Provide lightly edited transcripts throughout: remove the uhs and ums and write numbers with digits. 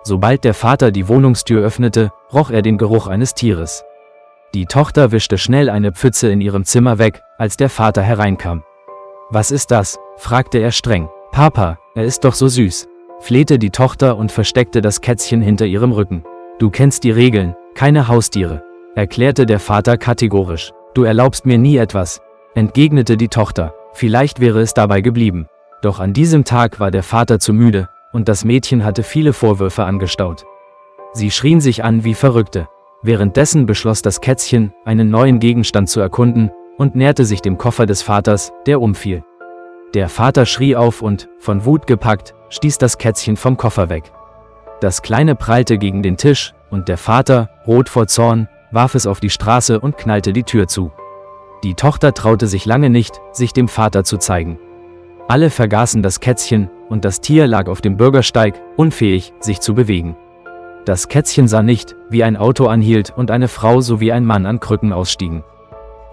Sobald der Vater die Wohnungstür öffnete, roch er den Geruch eines Tieres. Die Tochter wischte schnell eine Pfütze in ihrem Zimmer weg, als der Vater hereinkam. »Was ist das?« fragte er streng. »Papa, er ist doch so süß«, flehte die Tochter und versteckte das Kätzchen hinter ihrem Rücken. »Du kennst die Regeln, keine Haustiere«, erklärte der Vater kategorisch. »Du erlaubst mir nie etwas«, entgegnete die Tochter. Vielleicht wäre es dabei geblieben. Doch an diesem Tag war der Vater zu müde, und das Mädchen hatte viele Vorwürfe angestaut. Sie schrien sich an wie Verrückte. Währenddessen beschloss das Kätzchen, einen neuen Gegenstand zu erkunden, und näherte sich dem Koffer des Vaters, der umfiel. Der Vater schrie auf und, von Wut gepackt, stieß das Kätzchen vom Koffer weg. Das Kleine prallte gegen den Tisch, und der Vater, rot vor Zorn, warf es auf die Straße und knallte die Tür zu. Die Tochter traute sich lange nicht, sich dem Vater zu zeigen. Alle vergaßen das Kätzchen, und das Tier lag auf dem Bürgersteig, unfähig, sich zu bewegen. Das Kätzchen sah nicht, wie ein Auto anhielt und eine Frau sowie ein Mann an Krücken ausstiegen.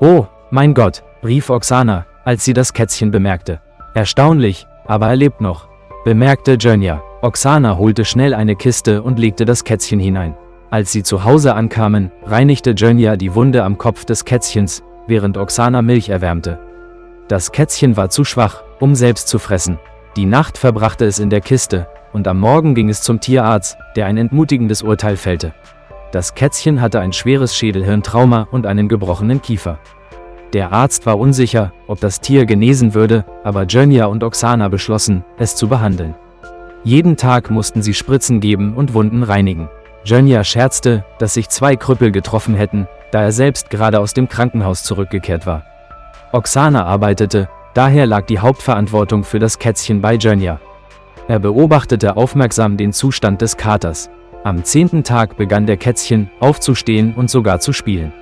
»Oh, mein Gott«, rief Oksana, als sie das Kätzchen bemerkte. »Erstaunlich, aber er lebt noch«, bemerkte Jönja. Oksana holte schnell eine Kiste und legte das Kätzchen hinein. Als sie zu Hause ankamen, reinigte Jönja die Wunde am Kopf des Kätzchens, während Oksana Milch erwärmte. Das Kätzchen war zu schwach, um selbst zu fressen. Die Nacht verbrachte es in der Kiste, und am Morgen ging es zum Tierarzt, der ein entmutigendes Urteil fällte. Das Kätzchen hatte ein schweres Schädelhirntrauma und einen gebrochenen Kiefer. Der Arzt war unsicher, ob das Tier genesen würde, aber Jönja und Oksana beschlossen, es zu behandeln. Jeden Tag mussten sie Spritzen geben und Wunden reinigen. Jönja scherzte, dass sich 2 Krüppel getroffen hätten, da er selbst gerade aus dem Krankenhaus zurückgekehrt war. Oksana arbeitete, daher lag die Hauptverantwortung für das Kätzchen bei Jönja. Er beobachtete aufmerksam den Zustand des Katers. Am 10. Tag begann der Kätzchen, aufzustehen und sogar zu spielen.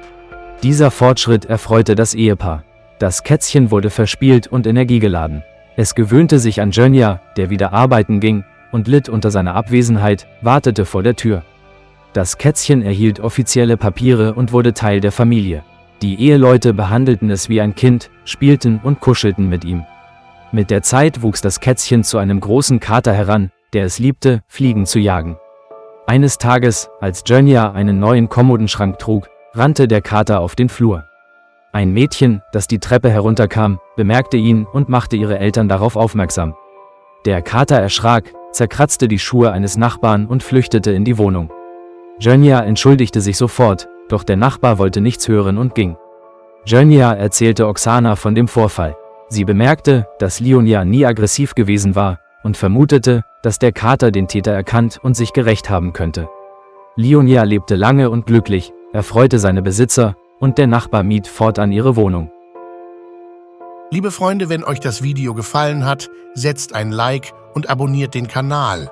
Dieser Fortschritt erfreute das Ehepaar. Das Kätzchen wurde verspielt und energiegeladen. Es gewöhnte sich an Jönja, der wieder arbeiten ging, und litt unter seiner Abwesenheit, wartete vor der Tür. Das Kätzchen erhielt offizielle Papiere und wurde Teil der Familie. Die Eheleute behandelten es wie ein Kind, spielten und kuschelten mit ihm. Mit der Zeit wuchs das Kätzchen zu einem großen Kater heran, der es liebte, Fliegen zu jagen. Eines Tages, als Jönja einen neuen Kommodenschrank trug, rannte der Kater auf den Flur. Ein Mädchen, das die Treppe herunterkam, bemerkte ihn und machte ihre Eltern darauf aufmerksam. Der Kater erschrak, zerkratzte die Schuhe eines Nachbarn und flüchtete in die Wohnung. Jönja entschuldigte sich sofort, doch der Nachbar wollte nichts hören und ging. Jönja erzählte Oksana von dem Vorfall. Sie bemerkte, dass Lionja nie aggressiv gewesen war und vermutete, dass der Kater den Täter erkannt und sich gerächt haben könnte. Lionja lebte lange und glücklich, erfreute seine Besitzer und der Nachbar mied fortan ihre Wohnung. Liebe Freunde, wenn euch das Video gefallen hat, setzt ein Like und abonniert den Kanal.